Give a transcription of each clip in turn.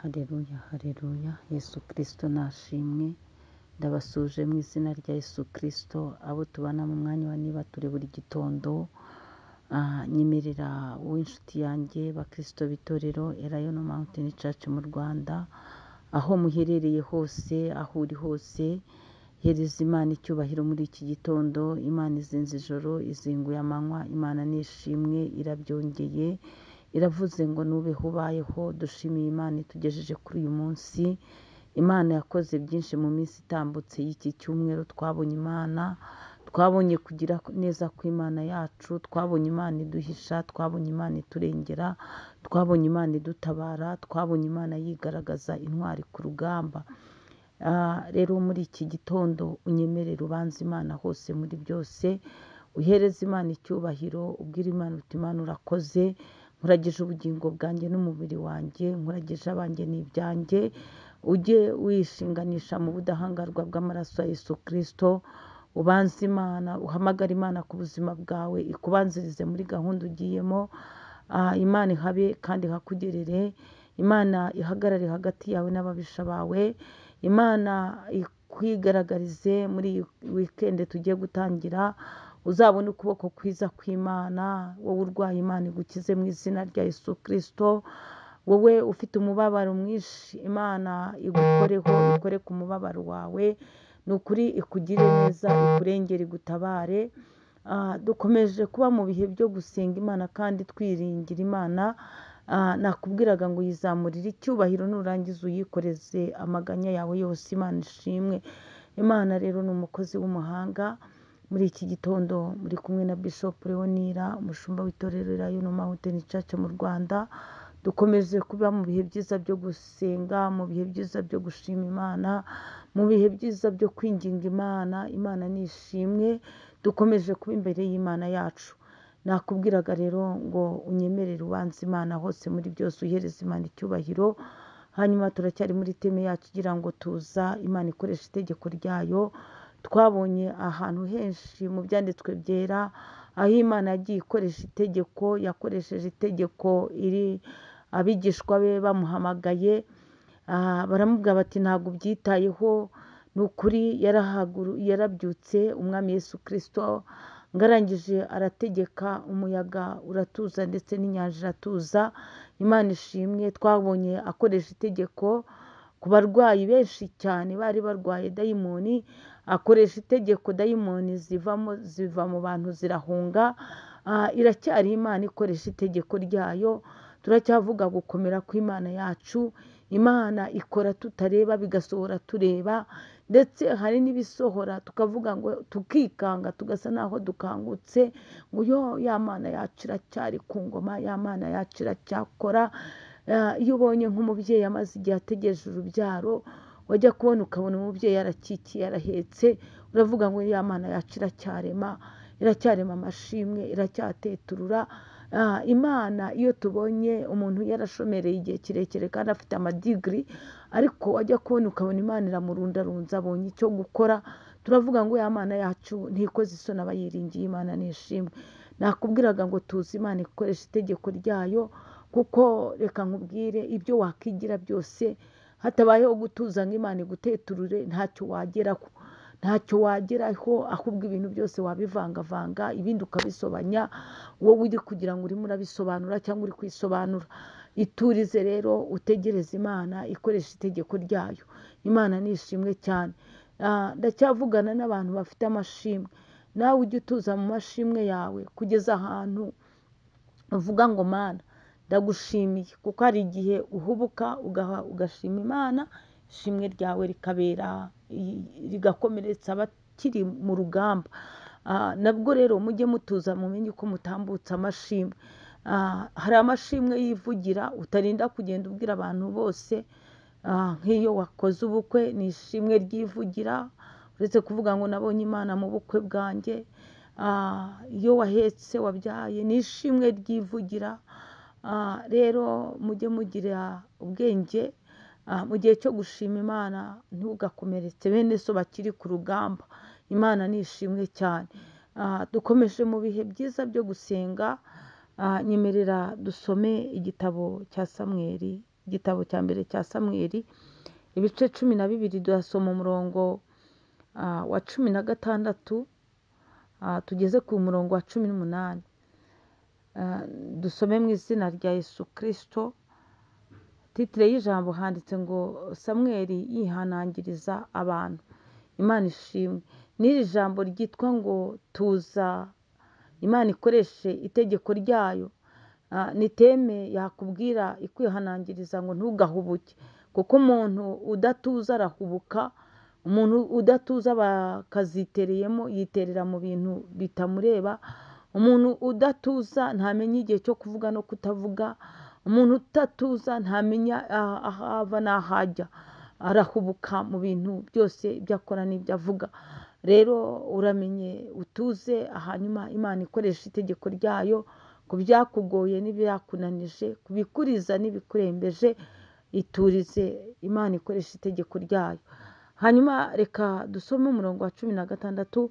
Haleluya, haleluya. Yesu Kristo nashimwe. Ndabasuje mu izina rya Yesu Kristo. Abo tubana mu mwanya wa niba turi buri gitondo. Nyemerera w'inshuti yanjye bakristo b'itorero Elayono Mountain Church mu Rwanda. Aho muherereye hose, aho uri hose, hereza Imana icyubahiro muri iki gitondo. Imana izinze ijoro, izinguye amanywa. Imana nishimwe, irabyongeye. Iravuze ngo nubeho ubayeho. Dushimiye Imana itugejeje kuri uyu munsi. Imana yakoze byinshi mu minsi itambutse y'iki cyumweru. Twabonye Imana, twabonye kugira neza kw'Imana yacu, twabonye Imana iduhisha, twabonye Imana iturengera, twabonye Imana idutabara, twabonye Imana yigaragaza intwari ku rugamba. Rero muri iki gitondo unyemerere ubanze Imana hose muri byose, uhereze Imana icyubahiro, ubwire Imana uti Imana urakoze, nkuragije ubugingo bwanjye n'umubiri wanjye, nkuragije abanjye n'ibyanjye. Ujye wishinganisha mu budahangarwa bw'amaraso ya Yesu Kristo. Ubanze Imana, uhamagare Imana ku buzima bwawe, ikubanzirize muri gahunda ugiyemo. Imana ihabe kandi ihakugerere. Imana ihagarare hagati yawe n'ababisha bawe. Imana ikwigaragarize muri iyi wikendi tugiye gutangira. Uzabone ukuboko kwiza kw'Imana. Wowe urwaye, Imana igukize mu izina rya Yesu Kristo. Wowe ufite umubabaro mwinshi, Imana igukoreho, ikore ku mubabaro wawe. Ni ukuri ikugire neza, ikurengere, igutabare. Dukomeje kuba mu bihe byo gusenga Imana kandi twiringira Imana. Nakubwiraga ngo yizamurire icyubahiro, nurangiza uyikoreze amaganya yawe yose. Imana ishimwe. Imana rero ni umukozi w'umuhanga. Muri iki gitondo muri kumwe na Bishop Leonira, umushumba w'itorero Elayono Mountain Church mu Rwanda. Dukomeje kuba mu bihe byiza byo gusenga, mu bihe byiza byo gushima Imana, mu bihe byiza byo kwinginga Imana. Imana nishimwe. Dukomeje kuba imbere y'Imana yacu. Nakubwiraga rero ngo unyemerere ubanze Imana hose muri byose, uhereze Imana icyubahiro. Hanyuma turacyari muri teme yacu igira ngo tuza Imana ikoresha itegeko ryayo. Twabonye ahantu henshi mu byanditswe byera aho Imana yagiye ikoresha itegeko, yakoresheje itegeko iri abigishwa be bamuhamagaye. Baramubwira bati ntabwo ubyitayeho. Ni ukuri yarabyutse umwami Yesu Kristo ngo arangije arategeka, umuyaga uratuza ndetse n'inyanja iratuza. Imana ishimwe. Twabonye akoresha itegeko ku barwayi benshi cyane bari barwaye dayimoni. Akoresha itegeko, dayimoni ziva mu bantu zirahunga. Iracyari Imana ikoresha itegeko ryayo. Turacyavuga gukomera kw'Imana yacu. Imana ikora tutareba, bigasohora tureba, ndetse hari n'ibisohora tukavuga ngo tukikanga, tugasa naho dukangutse, ngo ya Mana yacu iracyari ku ngoma, ya Mana yacu iracyakora. Iyo ubonye nk'umubyeyi amaze igihe ategereje urubyaro, wajya kubona ukabona umubyeyi yarakikiye, yarahetse, uravuga ngo ya Mana yacu iracyarema amashimwe, iracyateturura. Imana iyo tubonye umuntu yarashomereye igihe kirekire kandi afite amadigiri, ariko wajya kubona ukabona Imana iramurundarunza, abonye icyo gukora, turavuga ngo ya Mana yacu ntikoze isoni abayiringiye. Imana nishimwe. Nakubwiraga ngo tuzi Imana ikoresha itegeko ryayo, kuko reka nkubwire, ibyo wakigira byose hatabayeho gutuza ngo Imana iguteturure ntacyo wageraho, ahubwo ibintu byose wabivangavanga, ibindi ukabisobanya. Wowe uri kugira ngo urimo urabisobanura cyangwa uri kwisobanura. Iturize rero, utegereze Imana ikoresha itegeko ryayo. Imana nishimwe cyane. Ndacyavugana n'abantu bafite amashimwe. Nawe ujye utuza mu mashimwe yawe kugeza ahantu uvuga ngo Mana ndagushimiye, kuko hari igihe uhubuka ugashima Imana, ishimwe ryawe rigakomeretsa abakiri mu rugamba. Nabwo rero mujye mutuza, mumenye uko mutambutsa amashimwe. Hari amashimwe yivugira, utarinda kugenda ubwira abantu bose. Nk'iyo wakoze ubukwe, ni ishimwe ryivugira, uretse kuvuga ngo nabonye Imana mu bukwe bwanjye. Iyo wahetse, wabyaye, ni ishimwe ryivugira. Rero mujye mugira ubwenge mu gihe cyo gushima Imana, ntugakomeretse bene so bakiri ku rugamba. Imana nishimwe cyane. Dukomeje mu bihe byiza byo gusenga. Nyemerera dusome igitabo cya Samweli igitabo cya mbere cya Samweli ibice 12 durasoma umurongo wa 16 tugeze ku murongo wa 18. Dusome mu izina rya Yesu Kristo. Titire y'ijambo handitse ngo Samweli yihanangiriza abantu. Imana ishimwe. N'iri jambo ryitwa ngo tuza Imana ikoreshe itegeko ryayo. Ni teme yakubwira ikwihanangiriza ngo ntugahubuke, kuko umuntu udatuza arahubuka. Umuntu udatuza bakazitereyemo yiterera mu bintu bitamureba. Umuntu udatuza ntamenya igihe cyo kuvuga no kutavuga. Umuntu utatuza ntamenya ahava n'ahajya, arahubuka mu bintu byose ibyo akora n'ibyo avuga. Rero uramenye utuze, hanyuma Imana ikoresha itegeko ryayo ku byakugoye n'ibyakunanije, kubikuriza n'ibikurembeje. Iturize, Imana ikoresha itegeko ryayo. Hanyuma reka dusome umurongo wa 16.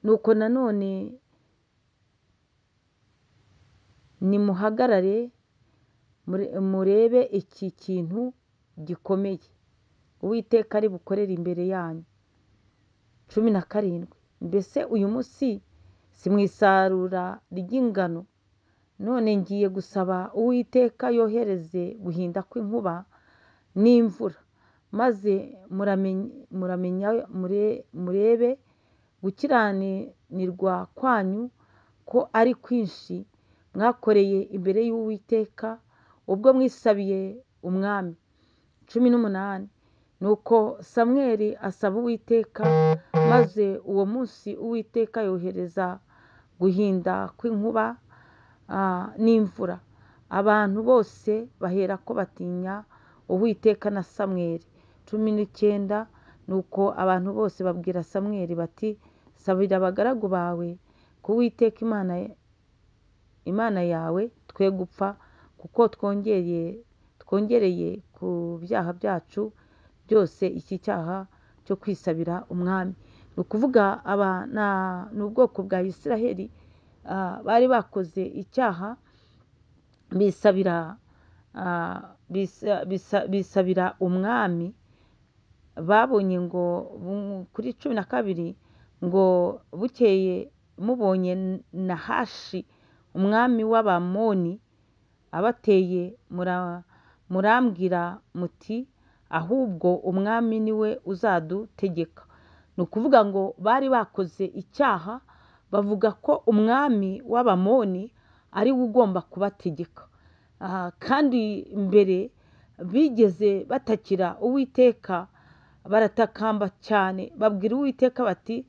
Nuko nanone nimuhagarare murebe iki kintu gikomeye Uwiteka ari bukorere imbere yanyu. 17. Mbese uyu munsi si mu isarura ry'ingano, none ngiye gusaba Uwiteka yohereze guhinda kw'inkuba n'imvura, maze murebe gukiranirwa kwanyu ko ari kwinshi mwakoreye imbere y'Uwiteka ubwo mwisabiye umwami. 18. Nuko Samweli asaba Uwiteka, maze uwo munsi Uwiteka yohereza guhinda kw'inkuba n'imvura. Abantu bose bahera ko batinya Uwiteka na Samweli. 19. Nuko abantu bose babwira Samweli bati sabira abagaragu bawe ku Uwiteka Imana yawe twe gupfa, kuko twongereye ku byaha byacu byose iki cyaha cyo kwisabira umwami. Ni ukuvuga ni ubwoko bwa Isiraheli bari bakoze icyaha, bisabira umwami. Babonye ngo kuri 12 ngo bukeye mubonye Nahashi umwami w'Abamoni abateye, murambwira muti ahubwo umwami niwe uzadutegeka. Ni ukuvuga ngo bari bakoze icyaha, bavuga ko umwami w'Abamoni ari we ugomba kubategeka. Kandi mbere bigeze batakira Uwiteka, baratakamba cyane, babwira Uwiteka bati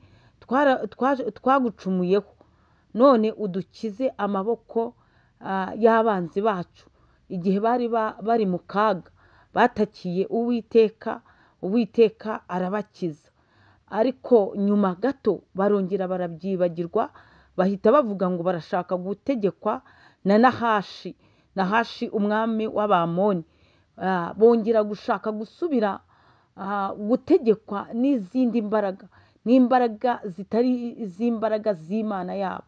twagucumuyeho, none udukize amaboko y'abanzi bacu. Igihe bari mu kaga batakiye Uwiteka, Uwiteka arabakiza. Ariko nyuma gato barongera barabyibagirwa, bahita bavuga ngo barashaka gutegekwa na Nahashi umwami w'Abamoni. Bongera gushaka gusubira gutegekwa n'izindi mbaraga, n'imbaraga zitari iz'imbaraga z'Imana yabo,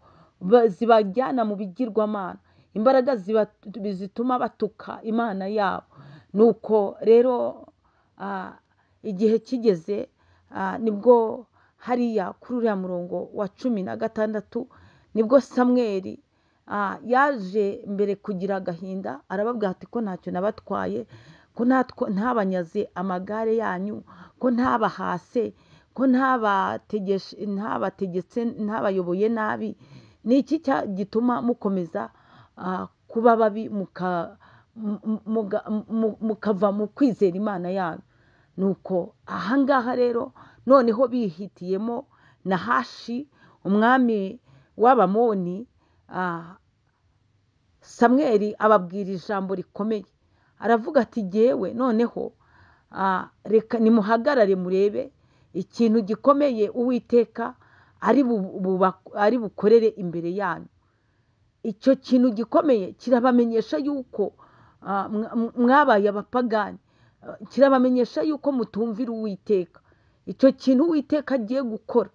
zibajyana mu bigirwamana, imbaraga zituma batuka Imana yabo. Nuko rero igihe kigeze, nibwo hariya kuri uriya murongo wa 16 nibwo Samweli yaje mbere kugira agahinda, arababwira ati ko ntacyo nabatwaye, ko ntabanyaze amagare yanyu, ko ntabahase, ko ntabategetse, ntabayoboye nabi. Ni iki gituma mukomeza kuba babi mukava mu kwizera Imana yanyu? Nuko ahangaha rero noneho bihitiyemo Nahashi umwami w'Abamoni. Samweli ababwira ijambo rikomeye, aravuga ati jyewe noneho reka nimuhagarare murebe ikintu gikomeye Uwiteka ari bukorere imbere yanyu. Icyo kintu gikomeye kirabamenyesha yuko mwabaye abapagani, kirabamenyesha yuko mutumvira Uwiteka. Icyo kintu Uwiteka agiye gukora,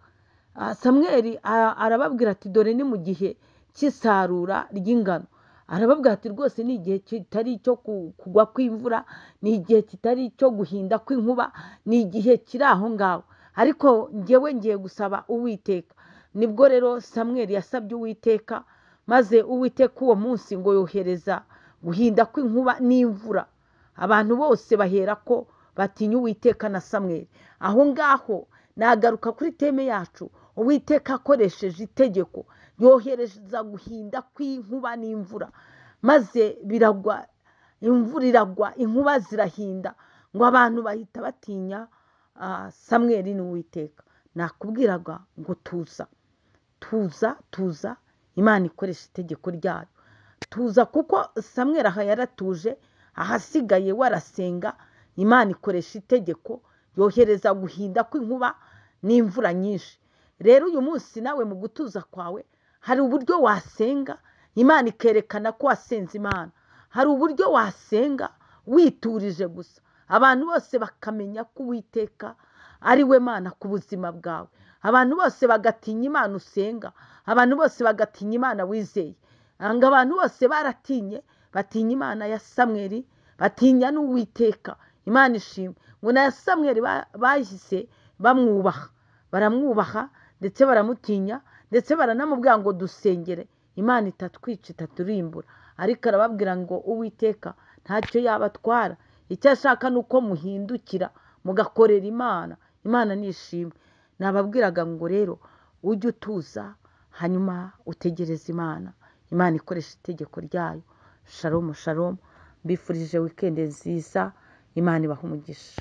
Samweli arababwira ati dore ni mu gihe cy'isarura ry'ingano. arababwira ati rwose ni igihe kitari icyo kugwa kw'imvura, ni igihe kitari icyo guhinda kw'inkuba, ni igihe kiri aho ngaho, ariko ngewe ngiye gusaba Uwiteka. Nibwo rero Samweli yasabye Uwiteka, maze Uwiteka uwo munsi ngo yohereza guhinda kw'inkuba n'imvura. Abantu bose bahera ko batinya Uwiteka na Samweli. Aho ngaho nagaruka kuri teme yacu, Uwiteka akoresheje itegeko yohereza guhinda kw'inkuba n'imvura, maze biragwa, imvura iragwa, inkuba zirahinda, ngo abantu bahita batinya Samweli n'Uwiteka. Nakubwiraga ngo tuza, Imana ikoresha itegeko ryayo. Tuza kuko Samweli aha yaratuje, ahasigaye warasenga, Imana ikoresha itegeko, yohereza guhinda kw'inkuba n'imvura nyinshi. Rero uyu munsi nawe mu gutuza kwawe hari uburyo wasenga, Imana ikerekana ko wasenze Imana. Hari uburyo wasenga witurije gusa, abantu bose bakamenya ko Uwiteka ari we Mana ku buzima bwawe. Abantu bose bagatinya Imana usenga, abantu bose bagatinya Imana wizeye. Abantu bose baratinye, batinya Imana ya Samweli, batinya n'Uwiteka. Imana ishimwe ngo na Samweli bahise bamwubaha, baramwubaha ndetse baramutinya, ndetse baranamubwira ngo dusengere Imana itatwica, itaturimbura. Ariko arababwira ngo Uwiteka ntacyo yabatwara, icyo ashaka ni uko muhindukira mugakorera Imana. Imana nishimwe. Nababwiraga ngo rero ujye utuza, hanyuma utegereze Imana. Imana ikoresha itegeko ryayo. Shalom shalom, mbifurije weekend nziza, Imana ibahe umugisha.